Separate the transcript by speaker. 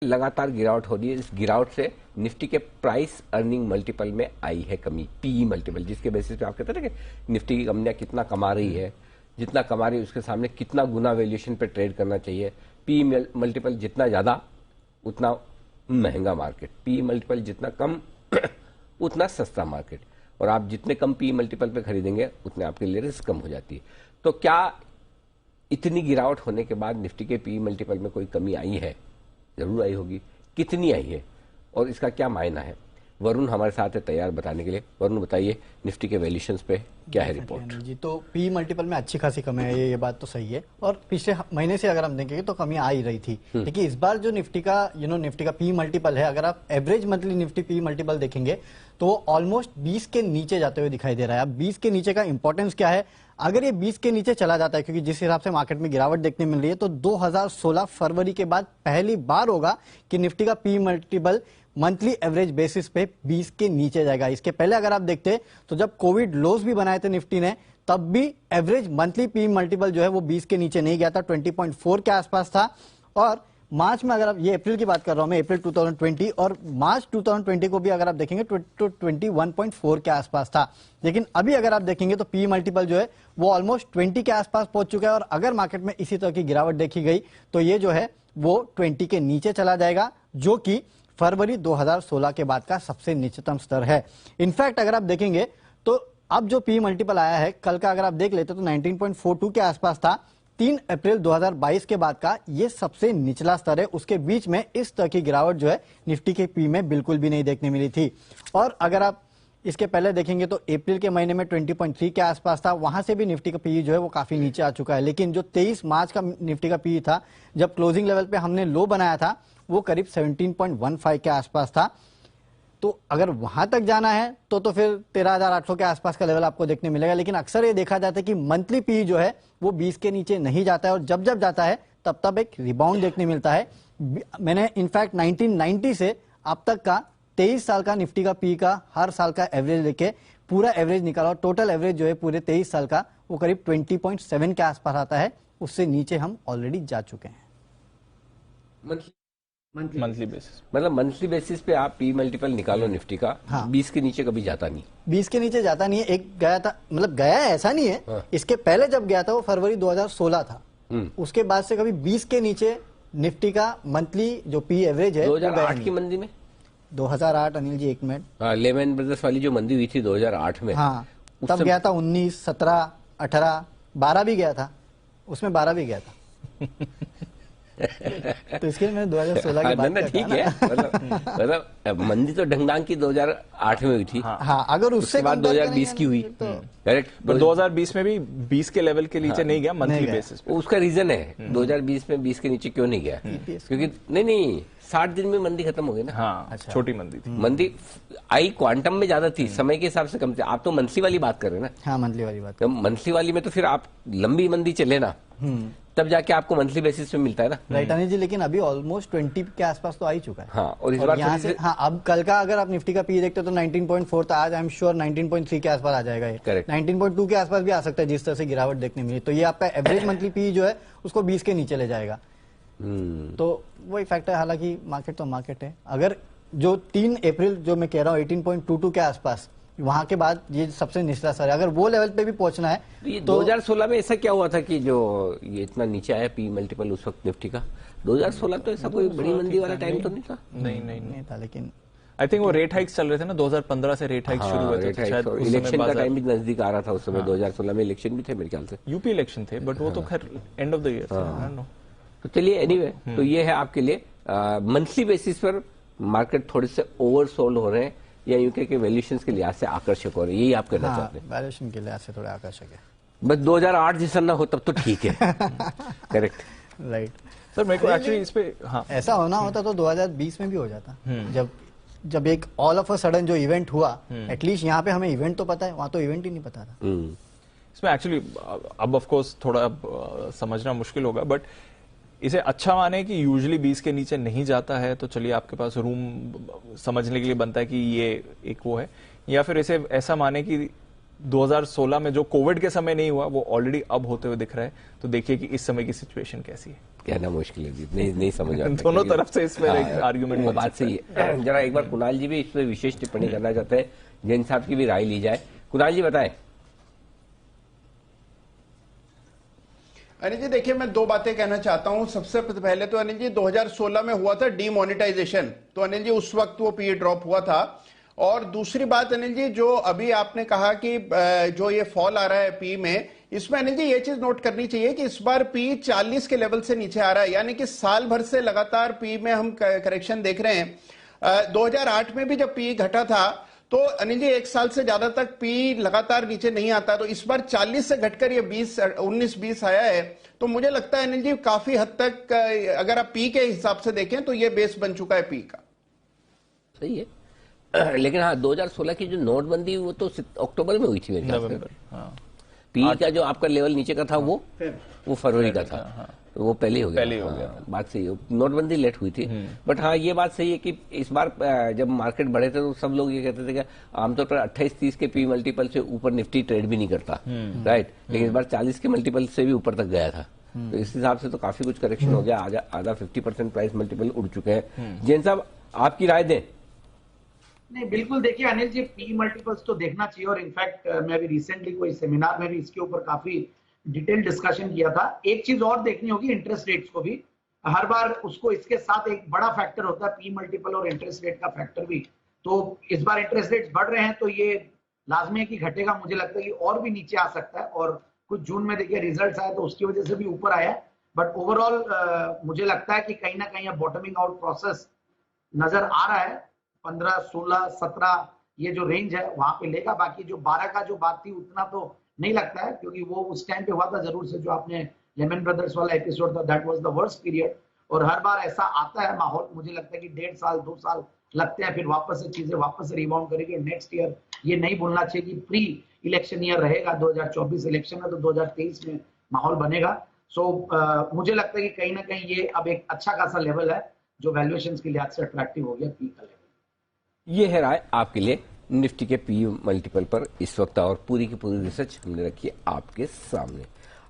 Speaker 1: लगातार गिरावट हो रही है। इस गिरावट से निफ्टी के प्राइस अर्निंग मल्टीपल में आई है कमी, पीई मल्टीपल, जिसके बेसिस पे आप कहते हैं ना कि निफ्टी की कंपनियां कितना कमा रही है, जितना कमा रही है उसके सामने कितना गुना वैल्यूएशन पे ट्रेड करना चाहिए। पीई मल्टीपल जितना ज्यादा उतना महंगा मार्केट, पीई मल्टीपल जितना कम उतना सस्ता मार्केट, और आप जितने कम पीई मल्टीपल पे खरीदेंगे उतने आपके लिए रिस्क कम हो जाती है। तो क्या इतनी गिरावट होने के बाद निफ्टी के पीई मल्टीपल में कोई कमी आई है? जरूर आई होगी। कितनी आई है और इसका क्या मायना है? वरुण हमारे साथ है तैयार बताने के लिए। वरुण बताइए, निफ्टी के वैल्यूएशंस पे क्या है रिपोर्ट?
Speaker 2: जी, तो पी मल्टीपल में अच्छी खासी कमी है, ये बात तो सही है, और पिछले महीने से अगर हम देखेंगे तो कमी आ ही रही थी। देखिए इस बार जो निफ्टी का पी मल्टीपल है, अगर आप average monthly Nifty P multiple देखेंगे तो वो ऑलमोस्ट 20 के नीचे जाते हुए दिखाई दे रहा है। अब 20 के नीचे का इंपॉर्टेंस क्या है? अगर ये 20 के नीचे चला जाता है, क्योंकि जिस हिसाब से मार्केट में गिरावट देखने मिल रही है, तो 2016 फरवरी के बाद पहली बार होगा कि निफ्टी का P multiple monthly average basis पे 20 के नीचे जाएगा। इसके पहले अगर आप देखते तो जब कोविड लोज भी बनाए थे निफ्टी ने, तब भी एवरेज मंथली पी मल्टीपल जो है वो 20 के नीचे नहीं गया था, 20.4 के आसपास था। और मार्च में, अगर आप ये अप्रैल की बात कर रहा हूं मैं, अप्रैल 2020 और मार्च 2020 को भी अगर आप देखेंगे तो 21.4 के आसपास था। लेकिन अभी अगर आप देखेंगे तो पी मल्टीपल जो है वो ऑलमोस्ट 20 के आसपास पहुंच चुका है, और अगर मार्केट में इसी तरह की गिरावट देखी गई तो ये जो है वो 20 के नीचे चला जाएगा, जो कि फरवरी 2016 के बाद का सबसे निचतम स्तर है। इनफैक्ट अगर आप देखेंगे तो अब जो पी मल्टीपल आया है, कल का अगर आप देख लेते तो 19.42 के आसपास था। 3 अप्रैल 2022 के बाद का ये सबसे निचला स्तर है। उसके बीच में इस तरह की गिरावट जो है निफ्टी के पी में बिल्कुल भी नहीं देखने मिली थी। और अगर आप इसके पहले देखेंगे तो अप्रैल के महीने में 20.3 के आसपास था, वहां से भी निफ्टी का पी जो है वो काफी नीचे आ चुका है। लेकिन जो 23 मार्च का निफ्टी का पी था, जब क्लोजिंग लेवल पे हमने लो बनाया था, वो करीब 17.15 के आसपास था। तो अगर वहां तक जाना है तो फिर 13,800 के आसपास का लेवल आपको देखने मिलेगा। लेकिन अक्सर ये देखा जाता है कि मंथली पी जो है वो 20 के नीचे नहीं जाता है, और जब जब जाता है तब तब एक रिबाउंड देखने मिलता है। मैंने इनफैक्ट 1990 से अब तक का 23 साल का निफ्टी का पी का हर साल का एवरेज लेके पूरा एवरेज निकाला, और टोटल एवरेज जो है पूरे 23 साल का वो करीब 20.7 के आसपास आता है। उससे नीचे हम ऑलरेडी जा चुके हैं
Speaker 3: मंथली बेसिस।
Speaker 1: मतलब मंथली बेसिस पे आप पी मल्टीपल निकालो निफ्टी का,
Speaker 2: हाँ।
Speaker 1: 20 के नीचे कभी जाता नहीं।
Speaker 2: 20 के नीचे जाता नहीं है। एक गया था, मतलब गया है ऐसा नहीं है,
Speaker 1: हाँ।
Speaker 2: इसके पहले जब गया था वो फरवरी 2016 था। उसके बाद से कभी 20 के नीचे निफ्टी का मंथली जो पी एवरेज है
Speaker 1: 2008 की मंदी में,
Speaker 2: 2008 अनिल जी, एक मिनट,
Speaker 1: हाँ, लेमन ब्रदर्स वाली जो मंदी हुई थी 2008 में,
Speaker 2: हाँ, तब गया था 19, 17, 18, 12 भी गया था, उसमें 12 भी गया था। तो इसके लिए मैंने 2016 की बात किया।
Speaker 1: ठीक है, मतलब मंदी तो ढंगढांग की 2008 में हुई थी।
Speaker 2: हाँ, अगर उससे
Speaker 1: बाद 2020 की हुई, करेक्ट।
Speaker 3: पर 2020 में भी 20 के लेवल के नीचे नहीं गया मंथली बेसिस पे।
Speaker 1: उसका रीजन है 2020 में 20 के नीचे क्यों नहीं गया, क्योंकि नहीं 60 दिन में मंदी खत्म हो गई ना।
Speaker 3: हाँ, अच्छा। छोटी मंदी थी।
Speaker 1: मंदी आई क्वांटम में ज्यादा थी, समय के हिसाब से कम थी। आप तो मंथली वाली बात कर रहे हैं ना।
Speaker 2: हाँ, मंथली वाली बात।
Speaker 1: मंथली वाली में तो फिर आप लंबी मंदी चले ना, तब जाके आपको मंथली बेसिस पे मिलता है ना।
Speaker 2: राइट अनिल जी, लेकिन अभी ऑलमोस्ट 20 के आसपास तो आ ही चुका है।
Speaker 1: हाँ, और इस बार
Speaker 2: यहाँ से, हाँ, अब कल का अगर आप निफ्टी का पी देखते हो तो 19.4 था, आज आई एम श्योर 19.3 के आसपास आ जाएगा ये।
Speaker 1: करेक्ट।
Speaker 2: 19.2 के आसपास भी आ सकता है जिस तरह से गिरावट देखने मिली। तो ये आपका एवरेज मंथली पी जो है उसको 20 के नीचे ले जाएगा। तो वही फैक्ट है। हालांकि मार्केट तो मार्केट है। अगर जो 3 अप्रैल जो मैं कह रहा हूँ 18.22 के आसपास, वहां के बाद ये सबसे निचला स्तर है, अगर वो लेवल पे भी पहुंचना है
Speaker 1: तो 2016 में ऐसा क्या हुआ था कि जो ये इतना नीचे आया पी मल्टीपल उस वक्त निफ्टी का? 2016 तो ऐसा कोई बड़ी मंदी वाला टाइम तो नहीं था।
Speaker 3: नहीं
Speaker 2: था, लेकिन
Speaker 3: आई थिंक वो रेट हाइक्स चल रहे थे ना, 2015 से रेट हाइक्स शुरू हुए थे, शायद
Speaker 1: इलेक्शन का टाइम भी नजदीक आ रहा था उस समय। 2016 में इलेक्शन भी थे मेरे ख्याल से,
Speaker 3: यूपी इलेक्शन थे, बट वो तो खैर एंड ऑफ द ईयर था।
Speaker 1: तो चलिए एनीवे, तो ये है आपके लिए मंथली बेसिस पर मार्केट थोड़े से ओवरसोल्ड हो रहे हैं, या यूके के वैल्यूएशंस के लिहाज से आकर्षक हो रहे हैं, यही आप कहना चाहते हैं?
Speaker 2: वैल्यूएशन के लिहाज से थोड़ा आकर्षक है।
Speaker 1: बस 2008 जैसा ना हो तब तो ठीक है। Correct,
Speaker 2: right.
Speaker 3: सर मेरे को एक्चुअली इस पे, हाँ,
Speaker 2: ऐसा होना होता तो 2020 में भी हो जाता। जब एक ऑल ऑफ अ सडन जो इवेंट हुआ, एटलीस्ट यहाँ पे हमें इवेंट तो पता है, वहां तो इवेंट ही नहीं पता था।
Speaker 3: इसमें एक्चुअली अब ऑफ कोर्स थोड़ा समझना मुश्किल होगा, बट इसे अच्छा माने कि यूजुअली 20 के नीचे नहीं जाता है, तो चलिए आपके पास रूम समझने के लिए बनता है कि ये एक वो है, या फिर इसे ऐसा माने कि 2016 में जो कोविड के समय नहीं हुआ वो ऑलरेडी अब होते हुए दिख रहा है। तो देखिए कि इस समय की सिचुएशन कैसी है।
Speaker 1: कहना मुश्किल है, नहीं समझ आता।
Speaker 3: दोनों तरफ से इसमें आर्ग्यूमेंट
Speaker 1: बात सही है। जरा एक बार कुणाल जी भी इस पर विशेष टिप्पणी करना चाहते हैं, जैन साहब की भी राय ली जाए। कुणाल जी बताएं।
Speaker 4: अनिल जी देखिए, मैं दो बातें कहना चाहता हूं। सबसे पहले तो अनिल जी 2016 में हुआ था डीमोनेटाइजेशन, तो अनिल जी उस वक्त वो पी ड्रॉप हुआ था। और दूसरी बात अनिल जी, जो अभी आपने कहा कि जो ये फॉल आ रहा है पी में, इसमें अनिल जी ये चीज नोट करनी चाहिए कि इस बार पी 40 के लेवल से नीचे आ रहा है, यानी कि साल भर से लगातार पी में हम करेक्शन देख रहे हैं। 2008 में भी जब पी घटा था तो अनिल जी 1 साल से ज्यादा तक पी लगातार नीचे नहीं आता, तो इस बार 40 से घटकर ये 19-20 आया है। तो मुझे लगता है अनिल जी काफी हद तक अगर आप पी के हिसाब से देखें तो ये बेस बन चुका है पी का।
Speaker 1: सही है। लेकिन हाँ, 2016 की जो नोटबंदी वो तो अक्टूबर में हुई थी मेरे ख्याल से। पी का जो आपका लेवल नीचे का था वो फरवरी का था।
Speaker 3: हाँ।
Speaker 1: तो वो पहले हो गया। बात सही है, नोटबंदी लेट हुई थी। बट हाँ, ये बात सही है कि इस बार जब मार्केट बढ़े थे तो सब लोग ये कहते थे कि आमतौर पर 28-30 के पी मल्टीपल से ऊपर निफ्टी ट्रेड भी नहीं करता, राइट। लेकिन इस बार 40 के मल्टीपल से भी ऊपर तक गया था। तो इस हिसाब से तो काफी कुछ करेक्शन हो गया। आधा 50% प्राइस मल्टीपल उड़ चुके हैं। जैन साहब, आपकी राय दें।
Speaker 5: नहीं, बिल्कुल। देखिए अनिल जी, पी मल्टीपल्स तो देखना चाहिए, और इनफैक्ट मैं अभी रिसेंटली कोई सेमिनार में भी इसके ऊपर काफी डिटेल डिस्कशन किया था। एक चीज और देखनी होगी, इंटरेस्ट रेट्स को भी हर बार उसको इसके साथ एक बड़ा फैक्टर होता है पी मल्टीपल और इंटरेस्ट रेट का फैक्टर भी। तो इस बार इंटरेस्ट रेट्स बढ़ रहे हैं तो ये लाजमी है कि घटेगा। मुझे लगता है कि और भी नीचे आ सकता है, और कुछ जून में देखिए रिजल्ट आए तो उसकी वजह से भी ऊपर आया। बट ओवरऑल मुझे लगता है कि कहीं ना कहीं बॉटमिंग आउट प्रोसेस नजर आ रहा है। 15, 16, 17 ये जो रेंज है वहां पे लेगा। बाकी जो 12 का जो बात थी उतना तो नहीं लगता है, क्योंकि वो उस टाइम पे हुआ था जरूर से, जो आपने लेमन ब्रदर्स वाला एपिसोड था, that was the worst period. और हर बार ऐसा आता है माहौल, मुझे लगता है कि 1.5 साल 2 साल लगते हैं, फिर वापस से चीजें वापस से रिबाउंड करेगी। नेक्स्ट ईयर ये नहीं भूलना चाहिए कि प्री इलेक्शन ईयर रहेगा। 2024 इलेक्शन है तो 2023 में माहौल बनेगा। सो मुझे लगता है कि कहीं ना कहीं ये अब एक अच्छा खासा लेवल है जो वैल्यूएशन के लिहाज से अट्रैक्टिव हो गया पी का लेवल।
Speaker 1: ये है राय आपके लिए निफ्टी के पी मल्टीपल पर इस वक्त, और पूरी की पूरी रिसर्च हमने रखी है आपके सामने।